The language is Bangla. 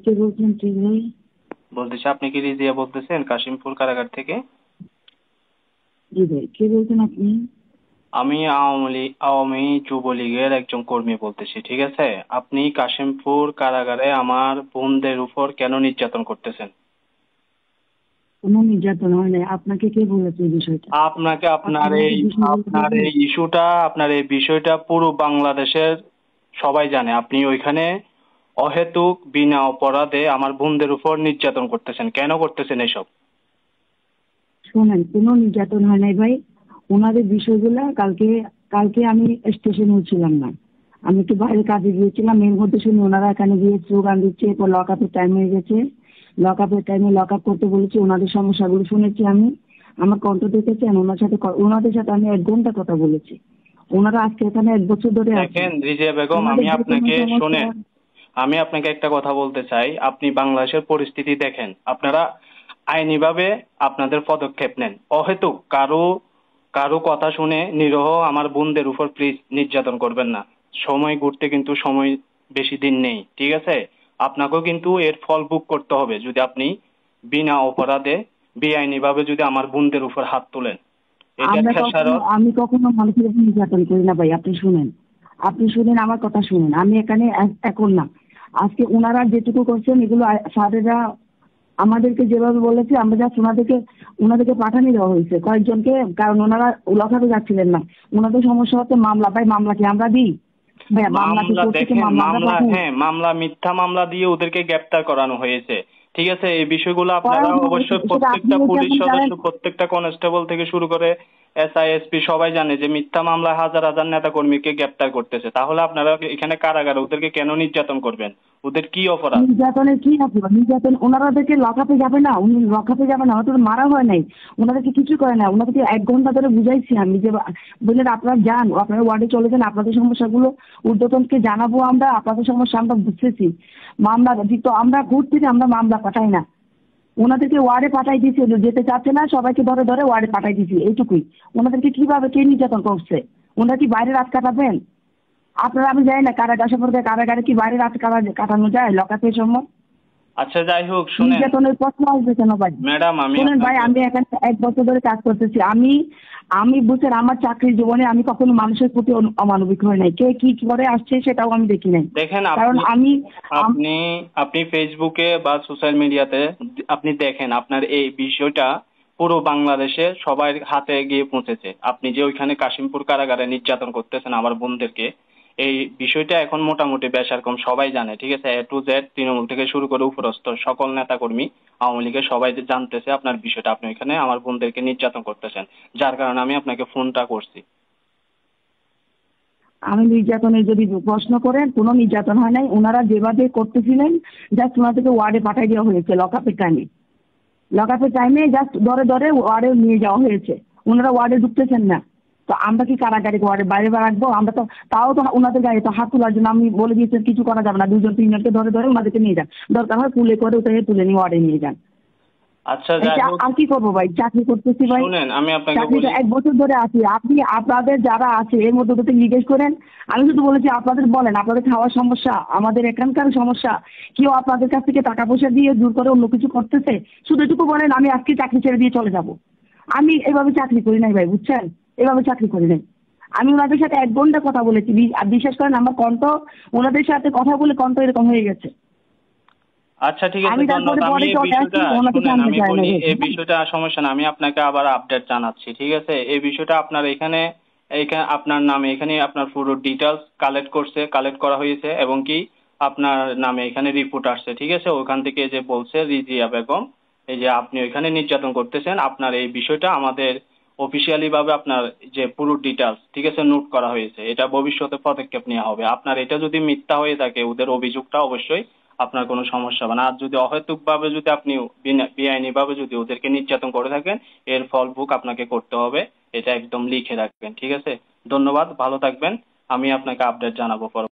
কে বলছেন ঠিক ভাই? বলতেছি, আপনি কি রিজিয়া বলতেছেন কাশিমপুর কারাগার থেকে? জি ভাই, কে বলছেন আপনি? আমি আওয়ামী যুবলীগের একজন কর্মী বলতেছি, ঠিক আছে? আপনি কাশিমপুর কারাগারে আমার বোনদের উপর কেন নির্যাতন করতেছেন? কোনো নির্যাতন হয় নাই। আপনাকে কে বলেছে এই বিষয়টা? আপনাকে আপনি আপনার আমাকে এই বিষয়গুলো আপনার বলুন। এই ইস্যুটা আপনার এই বিষয়টা পুরো বাংলাদেশের সবাই জানে। আপনি ওইখানে অহেতুক বিনা অপরাধে আমার বোনদের উপর নির্যাতন করতেছেন, কেন করতেছেন এসব? শোনেন, কোনো নির্যাতন হয় নাই ভাই। ওনাদের বিষয়গুলা কালকে কালকে আমি স্টেশনে ছিলাম না। আমি একটু বাইরে কাজে গিয়েছিলাম, এর মধ্যে শুনি ওনারা এখানে গিয়ে স্লোগান দিচ্ছে, এরপর লক আপের টাইম হয়ে গেছে। লক আপের টাইমে লক আপ করতে বলেছি, ওনাদের সমস্যাগুলো শুনেছি আমি। আমার কণ্ঠ দেখেছেন, ওনাদের সাথে আমি 1 ঘন্টা কথা বলেছি। ওনারা আজকে এখানে 1 বছর ধরে আছে। দেখেন রিজিয়া বেগম, ওনাদের আমি যে কোনো আপনাকে সমস্যা। শোনেন, আমি আপনাকে একটা কথা বলতে চাই। আপনি বাংলাদেশের পরিস্থিতি দেখেন, আপনারা আইনিভাবে আপনাদের পদক্ষেপ নেন। অহেতুক কারো কারো কথা শুনে নিরহ আমার বোনদের উপর প্লিজ নির্যাতন করবেন না। সময় ঘুরতে কিন্তু সময় বেশি দিন নেই, ঠিক আছে? আপনাকেও কিন্তু এর ফল ভোগ করতে হবে যদি আপনি বিনা অপরাধে বেআইনি ভাবে যদি আমার বোনদের উপর হাত তোলেন। এটার খেসারত। আমি কখনো মানুষের উপর নির্যাতন করি না ভাই। আপনি শুনেন আমার কথা শুনেন। আমি এখানে এখন না, আজকে ওনারা যেটুকু করছেন এগুলো স্যারেরা আমাদেরকে যেভাবে বলেছে, আমরা যা ওনাদেরকে ওনাদেরকে পাঠানি দেওয়া হয়েছে কয়েকজনকে, কারণ ওনারা লখাতে যাচ্ছিলেন না। ওনাদের সমস্যা হচ্ছে মামলা। ভাই মামলা কি আমরা দিই? ভাই মামলা কি মামলা কোর্ট থেকে দেখেন, মামলা আমরা মামলা, পাঠাই? হ্যাঁ, মামলা, মিথ্যা মামলা দিয়ে ওদেরকে গ্রেপ্তার করানো হয়েছে। ঠিক আছে, এই বিষয়গুলো আপনারা করানো হয়েছে, অবশ্যই সেটা আপনি প্রত্যেকটা হচ্ছে পুলিশ এখন সদস্য, জানেন। প্রত্যেকটা কনস্টেবল থেকে শুরু করে এসআই এসপি সবাই জানে যে মিথ্যা মামলা হাজার হাজার নেতা কর্মীকে গ্রেপ্তার করতেছে। তাহলে আপনারা এখানে কারাগারে ওদেরকে কেন নির্যাতন করবেন? ওদের কি অপরাধ? নির্যাতনের কি আছে? নির্যাতন ওনাদেরকে লকআপে যাবে না, উনি লকআপে যাবে না, হয়তো মারা হয় নাই। ওনাদেরকে কিছু করে না, ওনাদেরকে 1 ঘন্টা ধরে বুঝাইছি আমি যে বললেন আপনারা যান, আপনারা ওয়ার্ডে চলে যান, আপনাদের সমস্যাগুলো ঊর্ধ্বতনকে জানাবো আমরা, আপনাদের সমস্যা আমরা বুঝতেছি। মামলা তো আমরা কোর্ট থেকে আমরা মামলা পাঠাই না। ওনাদেরকে ওয়ার্ডে পাঠাই দিয়েছি, যেতে চাচ্ছে না, সবাইকে ধরে ধরে ওয়ার্ডে পাঠাই দিয়েছি, এইটুকুই। ওনাদেরকে কিভাবে কে নির্যাতন করছে? ওনারা কি বাইরে রাত কাটাবেন? আপনারা, আমি জানি না কারাগার সম্পর্কে, কারাগারে কি বাইরে রাত কাটানো যায় লকআপের সময়? আচ্ছা, যাই হোক, শুনেন নির্যাতনের প্রশ্ন আসবে কেন ভাই? ম্যাডাম, আমি শুনেন ভাই, আপনাকে আমি এখানে 1 বছর ধরে কাজ করতেছি। আমি আমি বুঝছেন, আমার চাকরির জীবনে আমি কখনো মানুষের প্রতি অমানবিক হই নাই। কে কি করে আসছে সেটাও আমি দেখি নাই। দেখেন, কারণ আপনি আমি আপনি আপনি ফেসবুকে বা সোশ্যাল মিডিয়াতে আপনি দেখেন, আপনার এই বিষয়টা পুরো বাংলাদেশে সবার হাতে গিয়ে পৌঁছেছে। আপনি যে ওইখানে কাশিমপুর কারাগারে নির্যাতন করতেছেন আমার বোনদেরকে, এই বিষয়টা এখন মোটামুটি বেশারকম সবাই জানে, ঠিক আছে? এ টু জেড, তৃণমূল থেকে শুরু করে উপরস্থ সকল নেতাকর্মী, আওয়ামী লীগের সবাই জানতেছে আপনার বিষয়টা। আপনি ওইখানে আমার বোনদেরকে নির্যাতন করতেছেন, যার কারণে আমি আপনাকে ফোনটা করছি। আমি নির্যাতনের যদি প্রশ্ন করেন, কোনো নির্যাতন হয় নাই। ওনারা যেভাবে করতেছিলেন, জাস্ট ওনাদেরকে ওয়ার্ডে পাঠিয়ে দেওয়া হয়েছে লকআপের টাইমে জাস্ট ধরে ধরে ওয়ার্ডে নিয়ে যাওয়া হয়েছে। ওনারা ওয়ার্ডে ঢুকতেছেন না। তো আমরা কি কারাগারে ওয়ার্ডে বাইরে রাখবো? আমরা তো তাও তো ওনাদের গায়ে তো হাত তোলার জন্য আমি বলে দিয়েছি কিছু করা যাবে না, 2 জন 3 জনকে ধরে ধরে ওনাদেরকে নিয়ে যান, দরকার হয় পুলে করে ওটাকে তুলে নিয়ে ওয়ার্ডে নিয়ে যান। আচ্ছা, যাই হোক, আর কি করবো ভাই? চাকরি করতেছি ভাই। শুনেন আমি আপনাকে চাকরিটা বলি। 1 বছর ধরে আছি। আপনি আপনাদের যারা আছে এর মধ্যে তো জিজ্ঞেস করেন। আমি শুধু বলেছি আপনাদের বলেন, আপনাদের খাওয়ার সমস্যা, আমাদের এখানকার সমস্যা, কেউ আপনাদের কাছ থেকে টাকা পয়সা দিয়ে দূর করে অন্য কিছু করতেছে, শুধু এটুকু বলেন আমি আজকে চাকরি ছেড়ে দিয়ে চলে যাব। আমি এভাবে চাকরি করি নাই ভাই, বুঝছেন? এভাবে চাকরি করি নাই। আমি ওনাদের সাথে 1 ঘন্টা কথা বলেছি। আর বিশ্বাস করেন আমার কণ্ঠ, ওনাদের সাথে কথা বলে কণ্ঠ এরকম হয়ে গেছে। আচ্ছা, ঠিক আছে, আমি তারপরে ধন্যবাদ। আমি পরে এই চলে আসি, বিষয়টা, ওনাকে শুনেন জানতে আমি চাই না বলি, ভাই। এই বিষয়টা সমস্যা না, আমি আপনাকে আবার আপডেট জানাচ্ছি, ঠিক আছে? এই বিষয়টা আপনার এখানে, এখানে আপনার নামে এখানে আপনার পুরো ডিটেলস কালেক্ট করা হয়েছে, এবং কি আপনার নামে এখানে রিপোর্ট আসছে, ঠিক আছে? ওখান থেকে যে বলছে রিজিয়া বেগম, এই যে আপনি ওইখানে নির্যাতন করতেছেন, আপনার এই বিষয়টা আমাদের অফিসিয়ালি ভাবে আপনার যে পুরো ডিটেলস, ঠিক আছে, নোট করা হয়েছে। এটা ভবিষ্যতে পদক্ষেপ নেওয়া হবে। আপনার এটা যদি মিথ্যা হয়ে থাকে, ওদের অভিযোগটা, অবশ্যই আপনার কোনো সমস্যা হবে না। আর যদি অহেতুক ভাবে যদি আপনি বেআইনি ভাবে যদি ওদেরকে নির্যাতন করে থাকেন, এর ফল ভোগ আপনাকে করতে হবে। এটা একদম লিখে রাখবেন, ঠিক আছে? ধন্যবাদ, ভালো থাকবেন। আমি আপনাকে আপডেট জানাবো পরে।